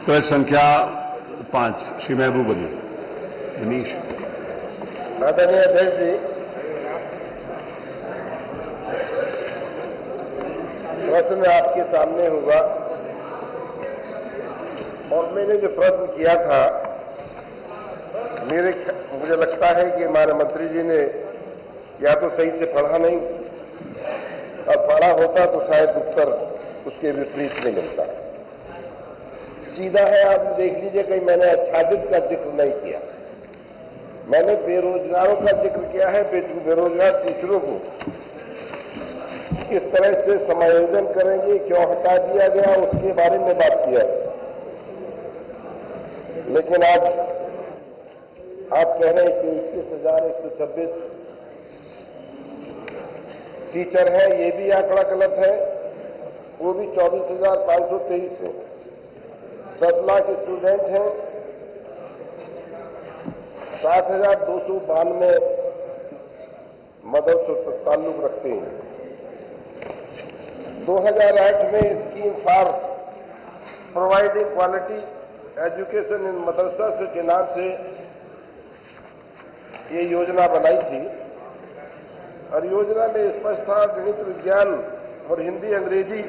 प्रश्न संख्या 5 श्री महबूब अली मनीष। आदरणीय अध्यक्ष जी, प्रश्न आपके सामने होगा और मैंने जो प्रश्न किया था मुझे लगता है कि हमारे मंत्री जी ने या तो सही से पढ़ा नहीं और पढ़ा होता तो शायद उत्तर उसके विपरीत में मिलता। सीधा है, आप देख लीजिए, कहीं मैंने आच्छादित का जिक्र नहीं किया। मैंने बेरोजगारों का जिक्र किया है। बेरोजगार टीचरों को किस तरह से समायोजन करेंगे, क्यों हटा दिया गया, उसके बारे में बात किया। लेकिन आज आप कह रहे हैं कि 21,126 टीचर है, ये भी आंकड़ा गलत है। वो भी 24,523 है। 10 लाख स्टूडेंट हैं, 7,292 मदरसों से ताल्लुक रखते हैं। 2008 में scheme for providing quality education in मदरसा के नाम से ये योजना बनाई थी और योजना में स्पष्ट था गणित, विज्ञान और हिंदी, अंग्रेजी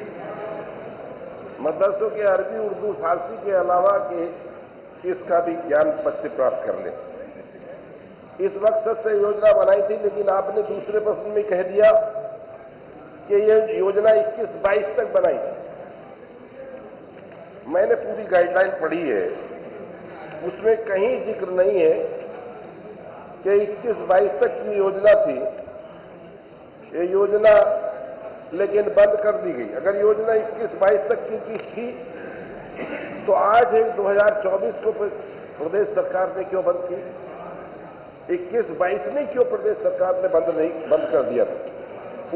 मदरसों के अरबी, उर्दू, फारसी के अलावा के इसका भी ज्ञान बच्चे प्राप्त कर लें। इस मकसद से योजना बनाई थी, लेकिन आपने दूसरे प्रश्न में कह दिया कि ये योजना 21-22 तक बनाई थी। मैंने पूरी गाइडलाइन पढ़ी है, उसमें कहीं जिक्र नहीं है कि 21-22 तक की योजना थी। ये योजना लेकिन बंद कर दी गई। अगर योजना 21-22 तक की थी तो आज 2024 को प्रदेश सरकार ने क्यों बंद की? 21-22 में क्यों प्रदेश सरकार ने बंद कर दिया था?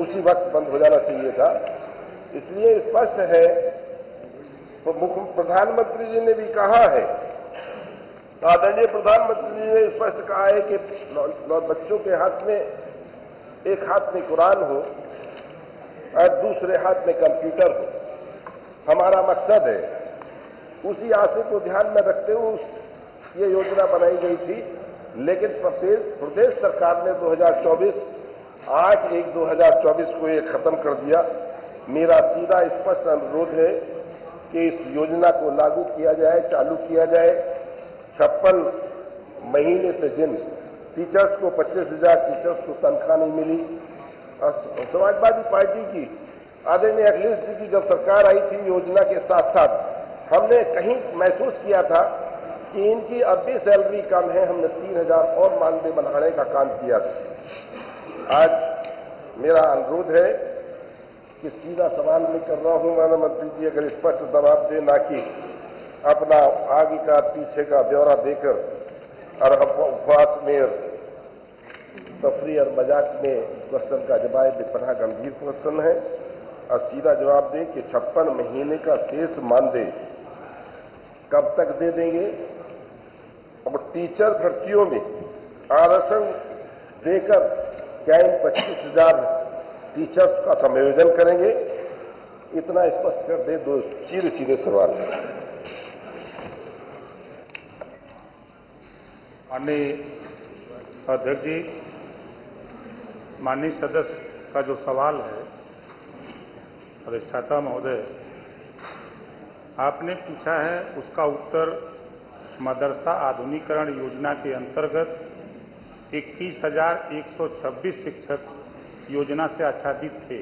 उसी वक्त बंद हो जाना चाहिए था। इसलिए स्पष्ट है, प्रधानमंत्री जी ने भी कहा है, आदरणीय प्रधानमंत्री जी ने स्पष्ट कहा है कि बच्चों के हाथ में एक हाथ में कुरान हो और दूसरे हाथ में कंप्यूटर हो। हमारा मकसद है, उसी आशय को ध्यान में रखते हुए ये योजना बनाई गई थी। लेकिन प्रदेश सरकार ने 8/1/2024 को ये खत्म कर दिया। मेरा सीधा स्पष्ट अनुरोध है कि इस योजना को लागू किया जाए, चालू किया जाए। 56 महीने से जिन टीचर्स को 25,000 टीचर्स को तनख्वाह नहीं मिली, और समाजवादी पार्टी की आदरणीय अखिलेश जी की जब सरकार आई थी, योजना के साथ साथ हमने कहीं महसूस किया था कि इनकी अब भी सैलरी कम है। हमने 3,000 और मानदेय बढ़ाने का काम किया था। आज मेरा अनुरोध है कि सीधा सवाल नहीं कर रहा हूं, माननीय मंत्री जी अगर स्पष्ट जवाब दे, ना कि अपना आगे का पीछे का ब्यौरा देकर और उपवास में तफरी और मजाक में क्वेश्चन का जवाब बड़ा गंभीर क्वेश्चन है। और सीधा जवाब दें कि 56 महीने का शेष मानदेय कब तक दे देंगे? अब टीचर भर्तियों में आरक्षण देकर क्या इन 25,000 टीचर्स का समायोजन करेंगे? इतना स्पष्ट कर दे। दो सीधे सवाल। माननीय अध्यक्ष जी, माननीय सदस्य का जो सवाल है, अधिष्ठाता महोदय आपने पूछा है, उसका उत्तर मदरसा आधुनिकीकरण योजना के अंतर्गत 21,126 शिक्षक योजना से आच्छादित थे।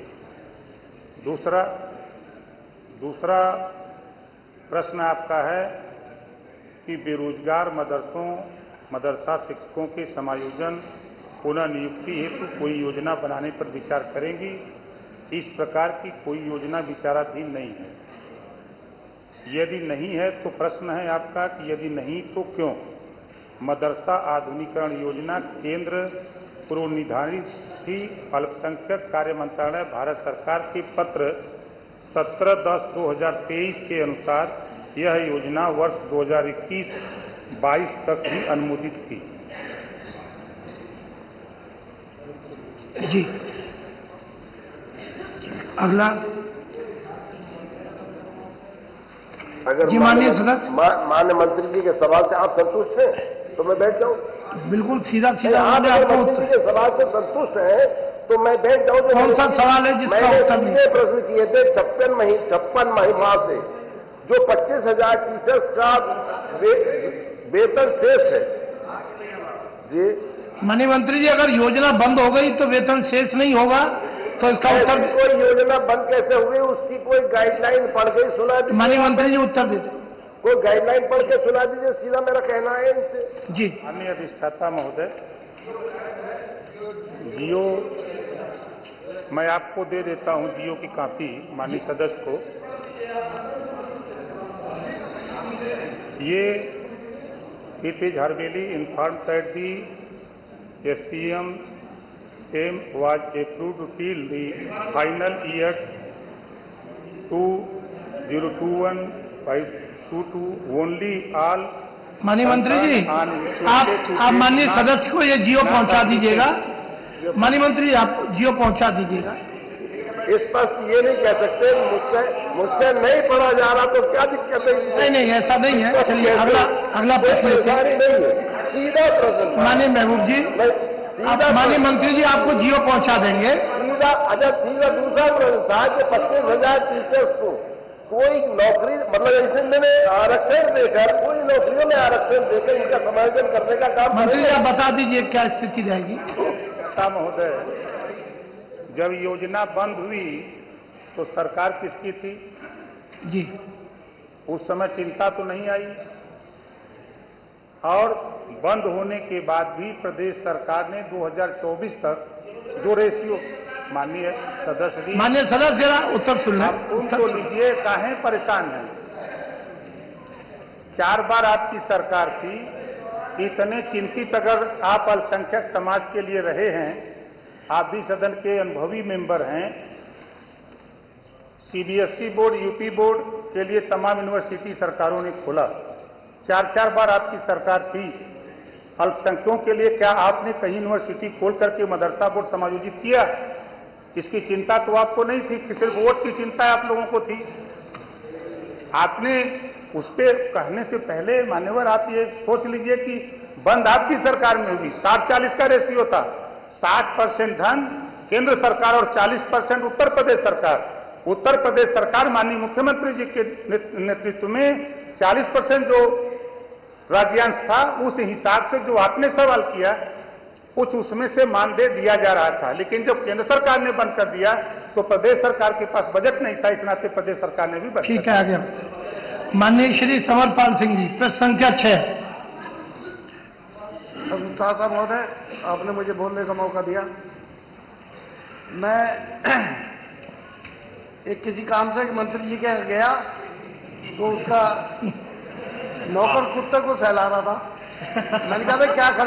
दूसरा प्रश्न आपका है कि बेरोजगार मदरसा शिक्षकों के समायोजन पुनः नियुक्ति हेतु कोई योजना बनाने पर विचार करेंगी। इस प्रकार की कोई योजना विचाराधीन नहीं है। यदि नहीं है तो प्रश्न है आपका कि यदि नहीं तो क्यों? मदरसा आधुनिकीकरण योजना केंद्र पूर्व निर्धारित थी। अल्पसंख्यक कार्य मंत्रालय भारत सरकार के पत्र 17/10/2023 के अनुसार यह योजना वर्ष 2021-22 तक ही अनुमोदित थी। जी, अगला अगर जी, माननीय सदस्य। माननीय मंत्री जी के सवाल से आप संतुष्ट हैं तो मैं बैठ जाऊं। बिल्कुल सीधा सीधा आप मैंने अगर आपको मंत्री जी के सवाल से संतुष्ट हैं तो मैं बैठ जाऊं। कौन सा सवाल है जिसका उत्तर नहीं? मैंने प्रश्न किए थे 56 माह से जो 25,000 टीचर्स का वेतन शेष है जी। माननीय मंत्री जी, अगर योजना बंद हो गई तो वेतन शेष नहीं होगा, तो इसका उत्तर कोई योजना बंद कैसे हो गई? उसकी कोई गाइडलाइन पढ़ गई, सुना दीजिए। माननीय मंत्री जी उत्तर देते। कोई गाइडलाइन पढ़ के सुना दीजिए, सीधा मेरा कहना है इनसे। जी, माननीय अधिष्ठाता महोदय, जियो मैं आपको दे देता हूं, जियो की कॉपी माननीय सदस्य को। ये it is hereby inform that the SPM same was approved till the final year 2021-522 only all। माननीय मंत्री जी, आप माननीय सदस्य को ये जियो पहुंचा दीजिएगा। माननीय मंत्री जी, आप जियो पहुंचा दीजिएगा। स्पष्ट ये नहीं कह सकते मुझसे नहीं पढ़ा जा रहा तो क्या दिक्कत है? नहीं, ऐसा नहीं है। चलिए अगला प्रश्न लेते हैं। नहीं है, सीधा प्रश्न। माननीय महबूब जी, माननीय मंत्री जी आपको जियो पहुंचा देंगे। सीधा दूसरा प्रश्न था कि 25,000 टीचर्स को कोई नौकरी, मतलब इनमें आरक्षण देकर, कोई नौकरियों में आरक्षण देकर इनका समायोजन करने का काम। मंत्री जी, आप बता दीजिए क्या स्थिति रहेगी? महोदय, जब योजना बंद हुई तो सरकार किसकी थी? जी, उस समय चिंता तो नहीं आई, और बंद होने के बाद भी प्रदेश सरकार ने 2024 तक जो रेशियो। माननीय सदस्य जरा उत्तर सुन लें। उनको लीजिए, काहे परेशान हैं? 4 बार आपकी सरकार थी, इतने चिंतित अगर आप अल्पसंख्यक समाज के लिए रहे हैं, आप भी सदन के अनुभवी मेंबर हैं। CBSE बोर्ड, यूपी बोर्ड के लिए तमाम यूनिवर्सिटी सरकारों ने खोला, 4 बार आपकी सरकार थी। अल्पसंख्यकों के लिए क्या आपने कहीं यूनिवर्सिटी खोल करके मदरसा बोर्ड समायोजित किया? इसकी चिंता तो आपको नहीं थी, सिर्फ वोट की चिंता आप लोगों को थी। आपने उस पर कहने से पहले मान्यवर आप ये सोच लीजिए कि बंद आपकी सरकार में हुई। 60-40 का रेशियो था, 60% धन केंद्र सरकार और 40% उत्तर प्रदेश सरकार। उत्तर प्रदेश सरकार माननीय मुख्यमंत्री जी के नेतृत्व में 40% जो राज्यांश था, उस हिसाब से जो आपने सवाल किया, कुछ उसमें से मानदेय दिया जा रहा था। लेकिन जब केंद्र सरकार ने बंद कर दिया तो प्रदेश सरकार के पास बजट नहीं था, इस नाते प्रदेश सरकार ने भी बंद। ठीक है, आगे माननीय श्री समरपाल सिंह जी, प्रश्न संख्या 6। साहब महोदय, आपने मुझे बोलने का मौका दिया। मैं एक किसी काम से मंत्री जी के गया तो उसका नौकर कुत्ते को सहला रहा था। मैंने कहा भाई क्या खर्च